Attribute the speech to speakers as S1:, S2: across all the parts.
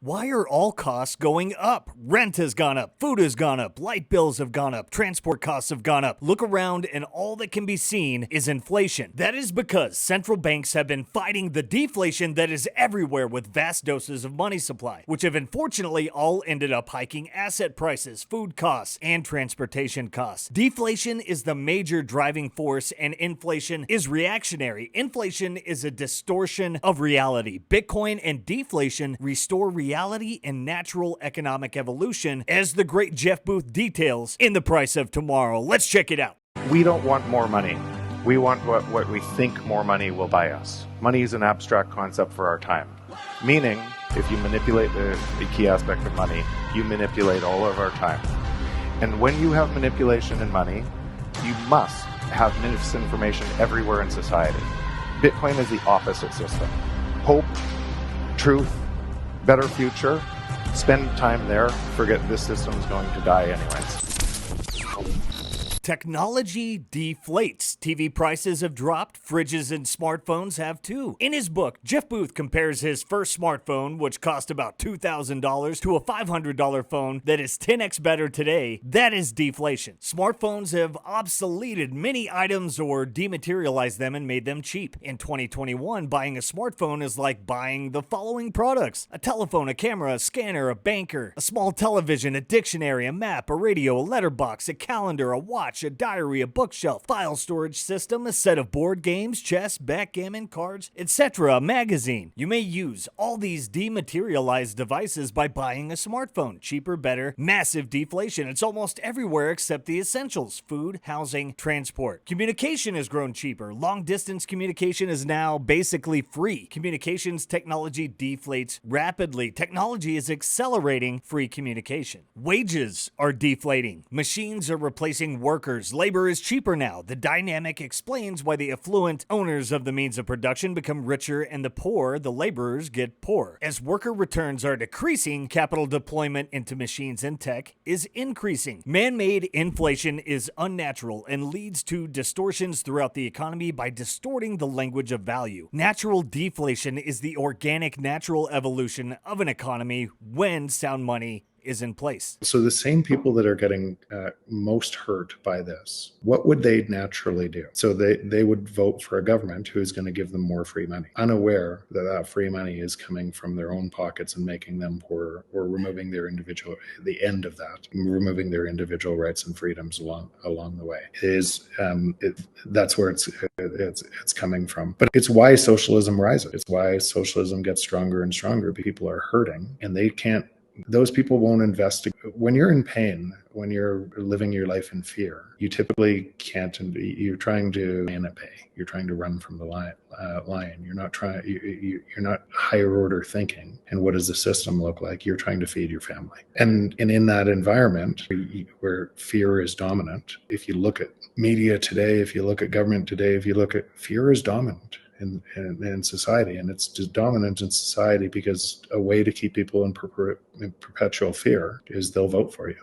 S1: Why are all costs going up? Rent has gone up, food has gone up, light bills have gone up, transport costs have gone up. Look around and all that can be seen is inflation. That is because central banks have been fighting the deflation that is everywhere with vast doses of money supply, which have unfortunately all ended up hiking asset prices, food costs, and transportation costs. Deflation is the major driving force and inflation is reactionary. Inflation is a distortion of reality. Bitcoin and deflation restore reality and natural economic evolution, as the great Jeff Booth details in The Price of Tomorrow. Let's check it out.
S2: We don't want more money. We want what we think more money will buy us. Money is an abstract concept for our time. Meaning, if you manipulate the key aspect of money, you manipulate all of our time. And when you have manipulation in money, you must have misinformation everywhere in society. Bitcoin is the opposite system. Hope, truth, better future, spend time there, forget this system's going to die anyways.
S1: Technology deflates. TV prices have dropped. Fridges and smartphones have too. In his book, Jeff Booth compares his first smartphone, which cost about $2,000, to a $500 phone that is 10x better today. That is deflation. Smartphones have obsoleted many items or dematerialized them and made them cheap. In 2021, buying a smartphone is like buying the following products: a telephone, a camera, a scanner, a banker, a small television, a dictionary, a map, a radio, a letterbox, a calendar, a watch, a diary, a bookshelf, file storage system, a set of board games, chess, backgammon, cards, etc., a magazine. You may use all these dematerialized devices by buying a smartphone. Cheaper, better, massive deflation. It's almost everywhere except the essentials: food, housing, transport. Communication has grown cheaper. Long-distance communication is now basically free. Communications technology deflates rapidly. Technology is accelerating free communication. Wages are deflating. Machines are replacing workers. Labor is cheaper now. The dynamic explains why the affluent owners of the means of production become richer and the poor, the laborers, get poorer. As worker returns are decreasing, capital deployment into machines and tech is increasing. Man-made inflation is unnatural and leads to distortions throughout the economy by distorting the language of value. Natural deflation is the organic, natural evolution of an economy when sound money is in place.
S3: So the same people that are getting most hurt by this, what would they naturally do? So they would vote for a government who's going to give them more free money, unaware that that free money is coming from their own pockets and making them poorer, or removing their individual, the end of that, removing their individual rights and freedoms along the way. That's where it's coming from. But it's why socialism rises. It's why socialism gets stronger and stronger. People are hurting and they can't. Those people won't invest. When you're in pain, when you're living your life in fear, you typically can't. You're trying to pay. You're trying to run from the lion. You're not trying. You're not higher order thinking. And what does the system look like? You're trying to feed your family. And in that environment where fear is dominant, if you look at media today, if you look at government today, if you look at fear is dominant in society, and it's just dominant in society because a way to keep people in perpetual fear is they'll vote for you.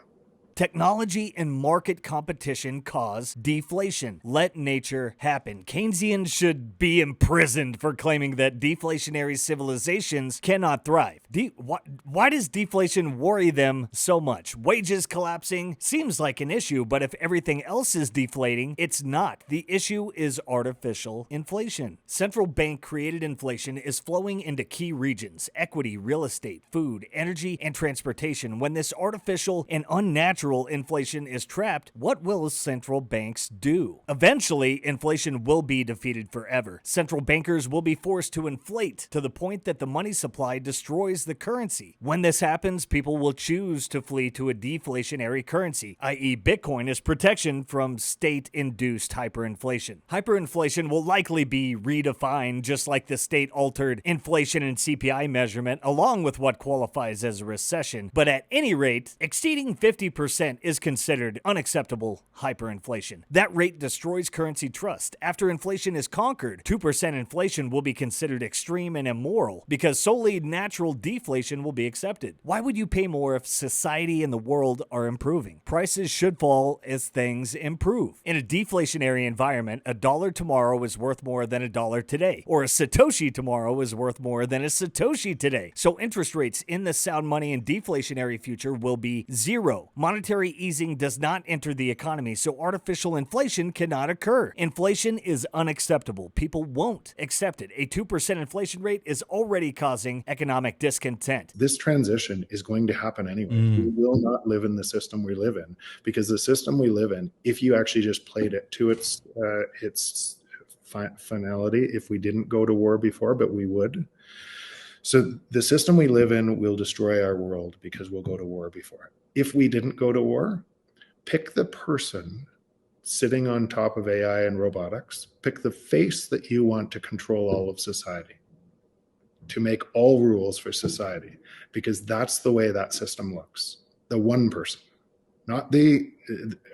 S1: Technology and market competition cause deflation. Let nature happen. Keynesians should be imprisoned for claiming that deflationary civilizations cannot thrive. Why does deflation worry them so much? Wages collapsing seems like an issue, but if everything else is deflating, it's not. The issue is artificial inflation. Central bank created inflation is flowing into key regions: equity, real estate, food, energy, and transportation. When this artificial and unnatural inflation is trapped, what will central banks do? Eventually, inflation will be defeated forever. Central bankers will be forced to inflate to the point that the money supply destroys the currency. When this happens, people will choose to flee to a deflationary currency, i.e. Bitcoin, as protection from state-induced hyperinflation. Hyperinflation will likely be redefined just like the state-altered inflation and CPI measurement, along with what qualifies as a recession. But at any rate, exceeding 50% 2% is considered unacceptable hyperinflation. That rate destroys currency trust. After inflation is conquered, 2% inflation will be considered extreme and immoral because solely natural deflation will be accepted. Why would you pay more if society and the world are improving? Prices should fall as things improve. In a deflationary environment, a dollar tomorrow is worth more than a dollar today, or a Satoshi tomorrow is worth more than a Satoshi today. So interest rates in the sound money and deflationary future will be zero. Monetary easing does not enter the economy, so artificial inflation cannot occur. Inflation is unacceptable. People won't accept it. A 2% inflation rate is already causing economic discontent.
S3: This transition is going to happen anyway. We will not live in the system we live in, because the system we live in, if you actually just played it to its finality, if we didn't go to war before, but we would. So the system we live in will destroy our world because we'll go to war before. If we didn't go to war, pick the person sitting on top of AI and robotics, pick the face that you want to control all of society, to make all rules for society, because that's the way that system looks. The one person, not a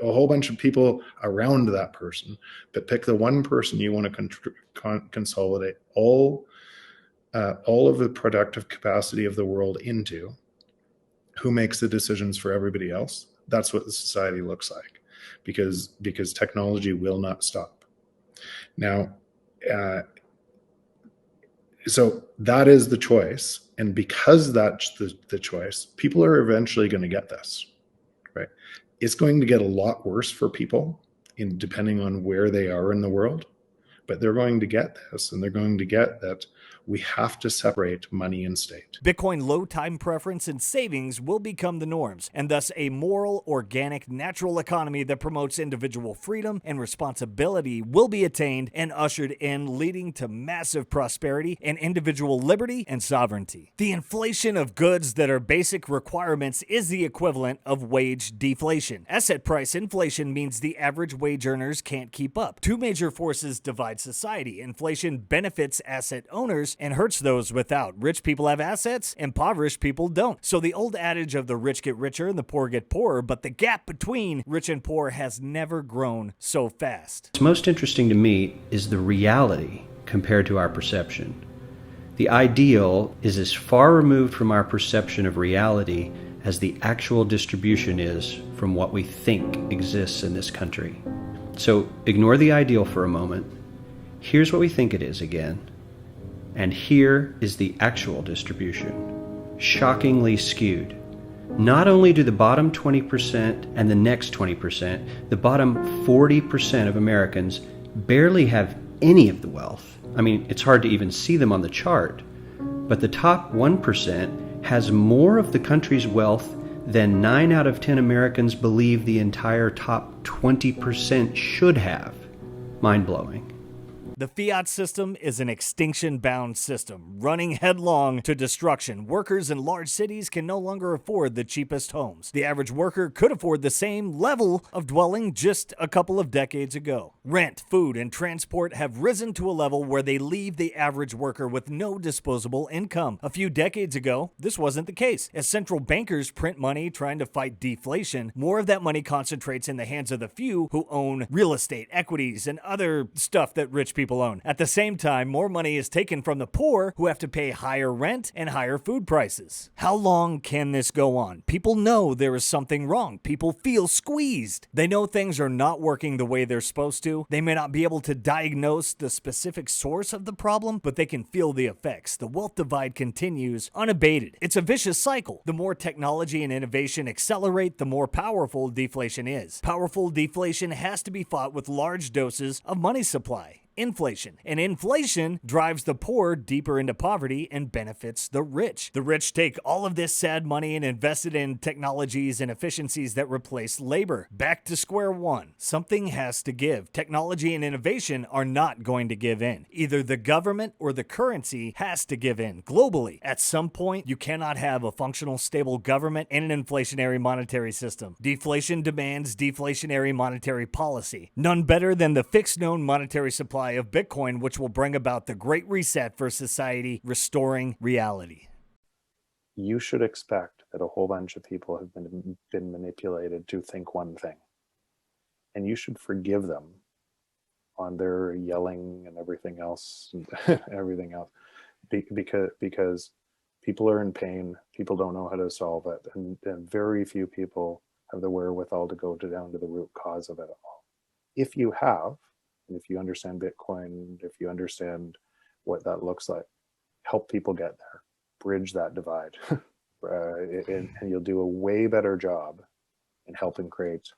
S3: whole bunch of people around that person, but pick the one person you want to consolidate all of the productive capacity of the world into, who makes the decisions for everybody else. That's what the society looks like, because technology will not stop. Now, so that is the choice. And because that's the choice, people are eventually going to get this, right? It's going to get a lot worse for people depending on where they are in the world, but they're going to get this, and they're going to get that we have to separate money and state.
S1: Bitcoin low time preference and savings will become the norms, and thus a moral, organic, natural economy that promotes individual freedom and responsibility will be attained and ushered in, leading to massive prosperity and individual liberty and sovereignty. The inflation of goods that are basic requirements is the equivalent of wage deflation. Asset price inflation means the average wage earners can't keep up. Two major forces divide society. Inflation benefits asset owners and hurts those without. Rich people have assets, impoverished people don't. So the old adage of the rich get richer and the poor get poorer, but the gap between rich and poor has never grown so fast.
S4: What's most interesting to me is the reality compared to our perception. The ideal is as far removed from our perception of reality as the actual distribution is from what we think exists in this country. So ignore the ideal for a moment. Here's what we think it is again. And here is the actual distribution, shockingly skewed. Not only do the bottom 20% and the next 20%, the bottom 40% of Americans barely have any of the wealth. I mean, it's hard to even see them on the chart. But the top 1% has more of the country's wealth than 9 out of 10 Americans believe the entire top 20% should have. Mind-blowing.
S1: The fiat system is an extinction-bound system, running headlong to destruction. Workers in large cities can no longer afford the cheapest homes. The average worker could afford the same level of dwelling just a couple of decades ago. Rent, food, and transport have risen to a level where they leave the average worker with no disposable income. A few decades ago, this wasn't the case. As central bankers print money trying to fight deflation, more of that money concentrates in the hands of the few who own real estate, equities, and other stuff that rich people own. At the same time, more money is taken from the poor who have to pay higher rent and higher food prices. How long can this go on? People know there is something wrong. People feel squeezed. They know things are not working the way they're supposed to. They may not be able to diagnose the specific source of the problem, but they can feel the effects. The wealth divide continues unabated. It's a vicious cycle. The more technology and innovation accelerate, the more powerful deflation is. Powerful deflation has to be fought with large doses of money supply. Inflation. And inflation drives the poor deeper into poverty and benefits the rich. The rich take all of this sad money and invest it in technologies and efficiencies that replace labor. Back to square one. Something has to give. Technology and innovation are not going to give in. Either the government or the currency has to give in globally. At some point, you cannot have a functional, stable government and an inflationary monetary system. Deflation demands deflationary monetary policy. None better than the fixed known monetary supply of Bitcoin, which will bring about the great reset for society, restoring reality.
S2: you should expect that a whole bunch of people have been manipulated to think one thing. And you should forgive them on their yelling and everything else, because people are in pain, people don't know how to solve it, and very few people have the wherewithal to go down to the root cause of it all. If you have, and if you understand Bitcoin, if you understand what that looks like, help people get there, bridge that divide, and you'll do a way better job in helping create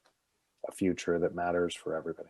S2: a future that matters for everybody.